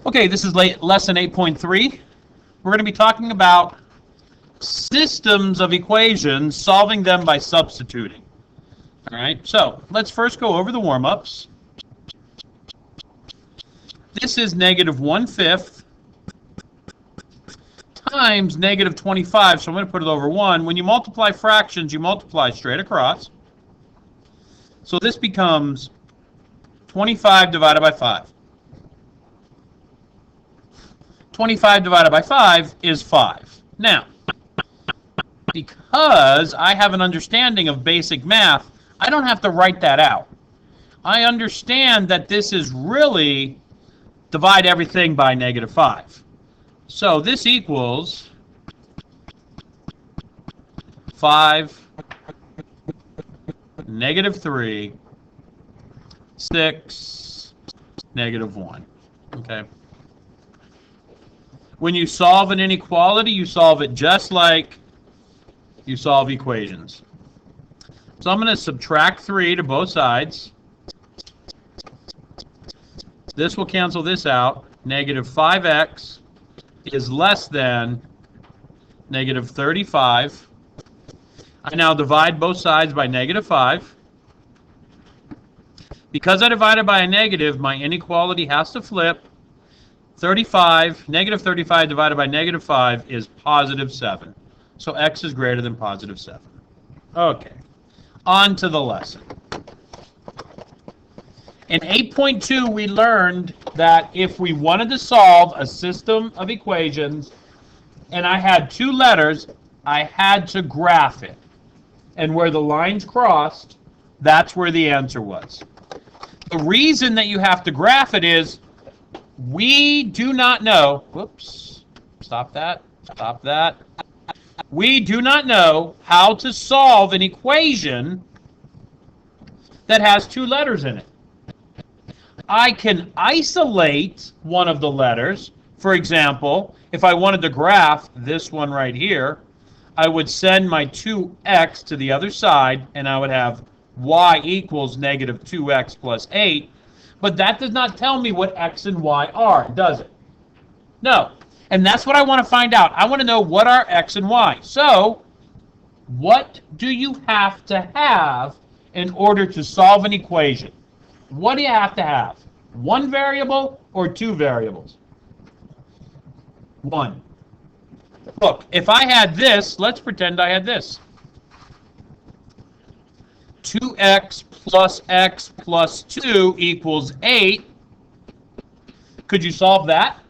Okay, this is lesson 8.3. We're going to be talking about systems of equations, solving them by substituting. All right, so let's first go over the warm-ups. This is negative 1/5 times negative 25, so I'm going to put it over 1. When you multiply fractions, you multiply straight across. So this becomes 25 divided by 5. 25 divided by 5 is 5. Now, because I have an understanding of basic math, I don't have to write that out. I understand that this is really divide everything by negative 5. So this equals 5, negative 3, 6, negative 1. Okay. When you solve an inequality, you solve it just like you solve equations. So I'm going to subtract 3 to both sides. This will cancel this out. Negative 5x is less than negative 35. I now divide both sides by negative 5. Because I divided by a negative, my inequality has to flip. Negative 35 divided by negative 5 is positive 7. So x is greater than positive 7. Okay, on to the lesson. In 8.2, we learned that if we wanted to solve a system of equations and I had two letters, I had to graph it. And where the lines crossed, that's where the answer was. The reason that you have to graph it is we do not know, whoops, stop that. We do not know how to solve an equation that has two letters in it. I can isolate one of the letters. For example, if I wanted to graph this one right here, I would send my 2x to the other side, and I would have y equals negative 2x plus 8. But that does not tell me what x and y are, does it? No. And that's what I want to find out. I want to know what are x and y. So, what do you have to have in order to solve an equation? What do you have to have? One variable or two variables? One. Look, if I had this, let's pretend I had this. 2x plus x plus 2 equals 8. Could you solve that?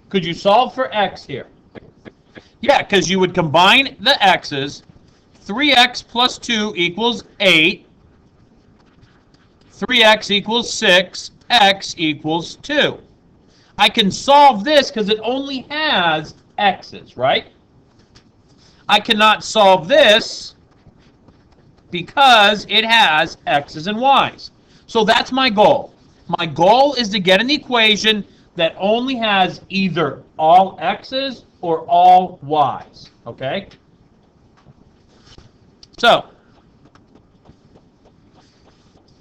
Could you solve for x here? Yeah, because you would combine the x's. 3x plus 2 equals 8. 3x equals 6. X equals 2. I can solve this because it only has x's, right? I cannot solve this because it has x's and y's. So that's my goal. My goal is to get an equation that only has either all x's or all y's. Okay? So,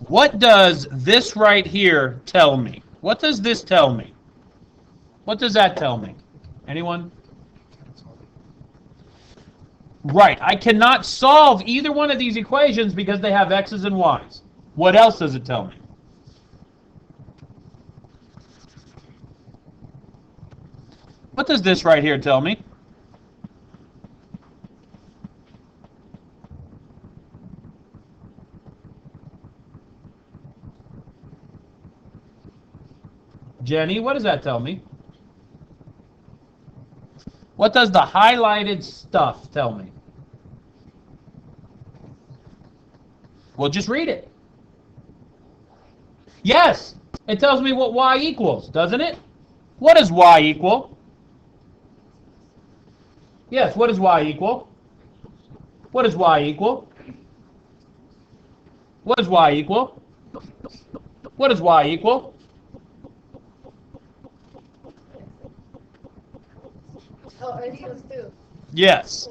what does this right here tell me? What does this tell me? What does that tell me? Anyone? Right, I cannot solve either one of these equations because they have x's and y's. What else does it tell me? What does this right here tell me? Jenny, what does that tell me? What does the highlighted stuff tell me? Well, just read it. Yes, it tells me what y equals, doesn't it? What does y equal? Yes, what does y equal? What does y equal? What does y equal? What does y equal? Oh, it equals 2. Yes,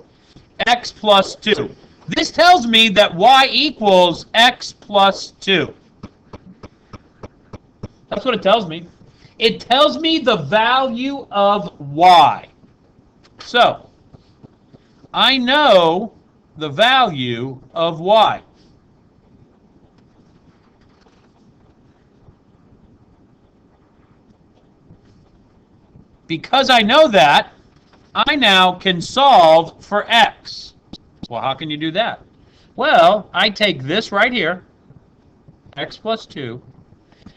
x plus 2. This tells me that y equals x plus 2. That's what it tells me. It tells me the value of y. So, I know the value of y. Because I know that, I now can solve for x. Well, how can you do that? Well, I take this right here, x plus 2,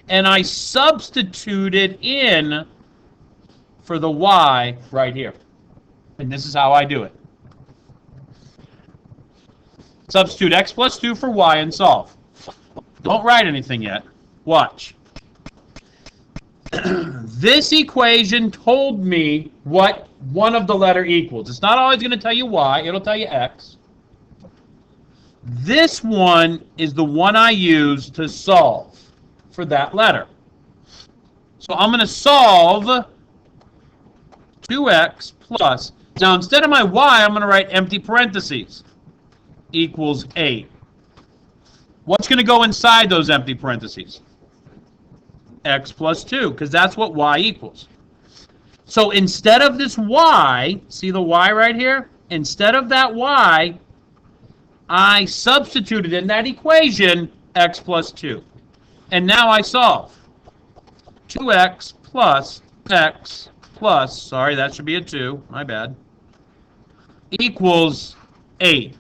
and I substitute it in for the y right here. And this is how I do it. Substitute x plus 2 for y and solve. Don't write anything yet. Watch. This equation told me what one of the letter equals. It's not always going to tell you y. It'll tell you x. This one is the one I use to solve for that letter. So I'm going to solve 2x plus. Now, instead of my y, I'm going to write empty parentheses. Equals 8. What's going to go inside those empty parentheses? X plus 2, because that's what y equals. So instead of this y, see the y right here? Instead of that y, I substituted in that equation x plus 2. And now I solve. 2x plus x plus, sorry, that should be a 2, my bad, equals 8.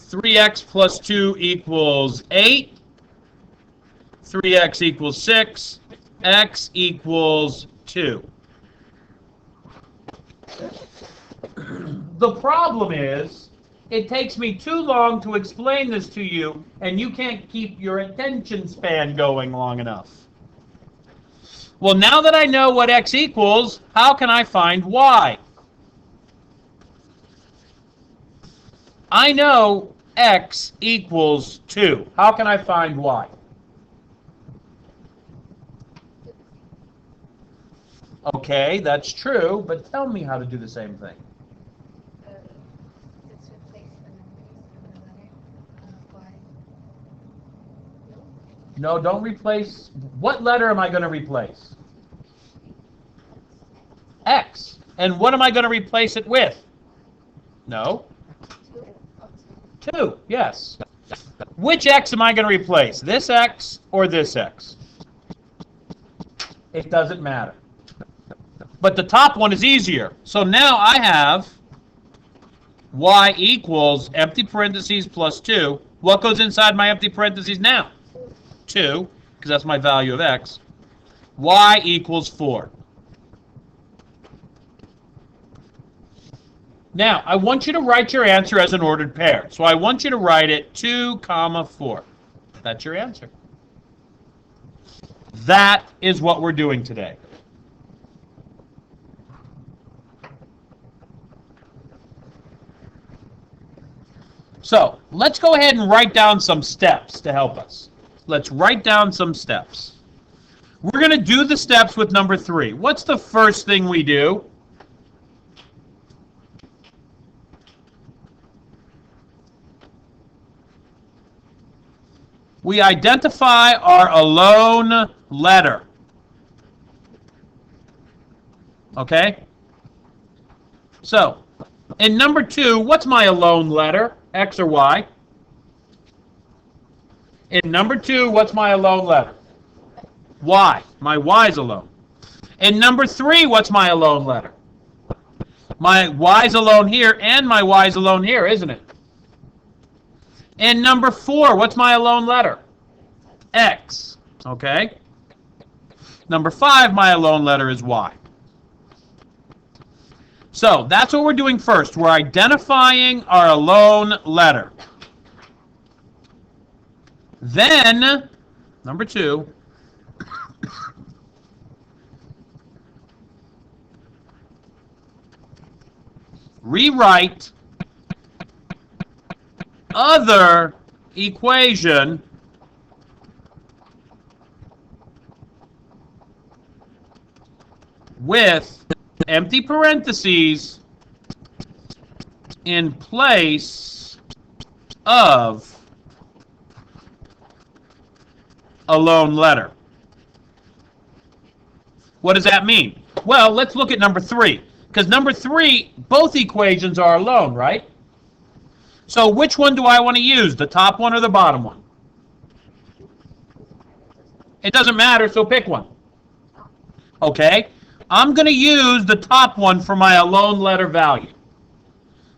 3x plus 2 equals 8. 3x equals 6. X equals 2. The problem is, it takes me too long to explain this to you, and you can't keep your attention span going long enough. Well, now that I know what x equals, how can I find y? I know x equals 2. How can I find y? Okay, that's true, but tell me how to do the same thing. Just replace the numbers and the letter. Y. No, don't replace. What letter am I going to replace? X. And what am I going to replace it with? No. 2, yes. Which x am I going to replace? This x or this x? It doesn't matter. But the top one is easier. So now I have y equals empty parentheses plus 2. What goes inside my empty parentheses now? 2, because that's my value of x. Y equals 4. Now, I want you to write your answer as an ordered pair. So I want you to write it 2, 4. That's your answer. That is what we're doing today. So, let's go ahead and write down some steps to help us. Let's write down some steps. We're going to do the steps with number 3. What's the first thing we do? We identify our alone letter. Okay? So, in number 2, what's my alone letter? X or Y? In number 2, what's my alone letter? Y. My Y's alone. In number 3, what's my alone letter? My Y's alone here and my Y's alone here, isn't it? In number 4, what's my alone letter? X. Okay? Number 5, my alone letter is Y. So, that's what we're doing first. We're identifying our alone letter. Then, number 2, rewrite other equation with empty parentheses in place of alone letter. What does that mean? Well, let's look at number 3. Because number 3, both equations are alone, right? So which one do I want to use, the top one or the bottom one? It doesn't matter, so pick one. Okay? I'm going to use the top one for my alone letter value.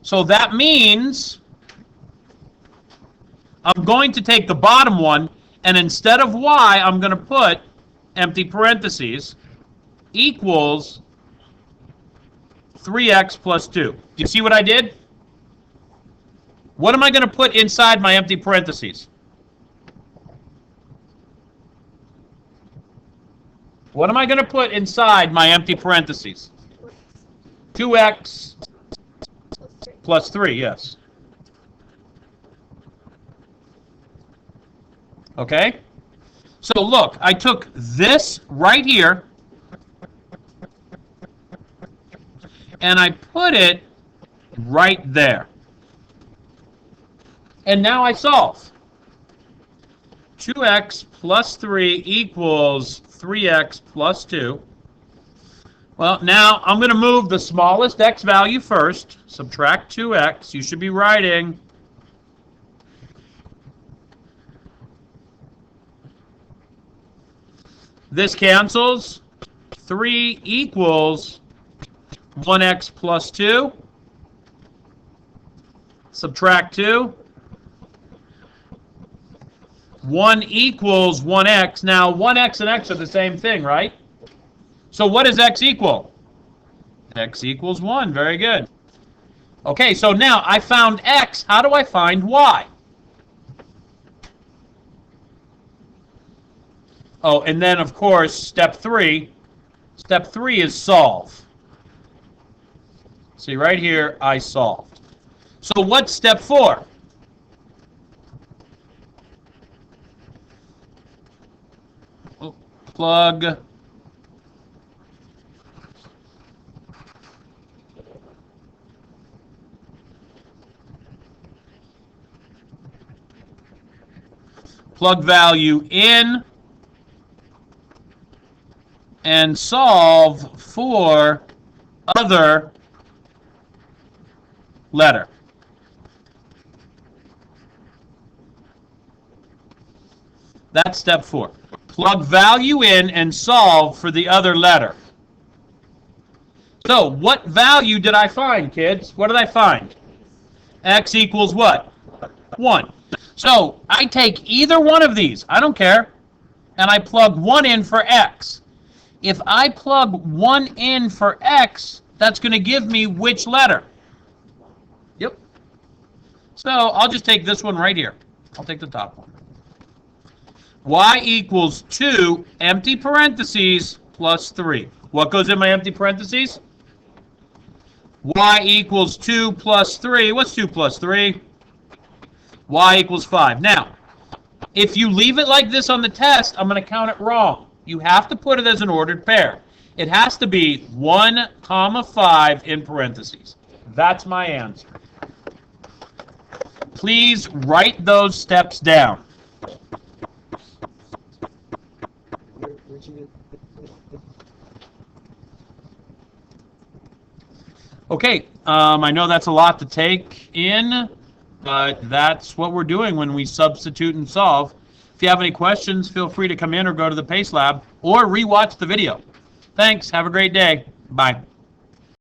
So that means I'm going to take the bottom one, and instead of y, I'm going to put empty parentheses equals 3x plus 2. Do you see what I did? What am I going to put inside my empty parentheses? What am I going to put inside my empty parentheses? 2x plus 3, yes. Okay? So look, I took this right here, and I put it right there. And now I solve. 2x plus 3 equals 3x plus 2. Well, now I'm going to move the smallest x value first. Subtract 2x. You should be writing this cancels. 3 equals 1x plus 2. Subtract 2. 1 equals 1x. Now, 1x and x are the same thing, right? So what does x equal? X equals 1. Very good. Okay, so now I found x. How do I find y? Oh, and then, of course, step 3. Step 3 is solve. See, right here, I solved. So what's step 4? Plug value in and solve for other letter. That's step 4. Plug value in and solve for the other letter. So, what value did I find, kids? What did I find? X equals what? 1. So, I take either one of these, I don't care, and I plug 1 in for X. If I plug 1 in for X, that's going to give me which letter? Yep. So, I'll just take this one right here. I'll take the top one. Y equals 2, empty parentheses, plus 3. What goes in my empty parentheses? Y equals 2 plus 3. What's 2 plus 3? Y equals 5. Now, if you leave it like this on the test, I'm going to count it wrong. You have to put it as an ordered pair. It has to be 1, 5 in parentheses. That's my answer. Please write those steps down. Okay, I know that's a lot to take in, but that's what we're doing when we substitute and solve. If you have any questions, feel free to come in or go to the PACE Lab or rewatch the video. Thanks. Have a great day. Bye.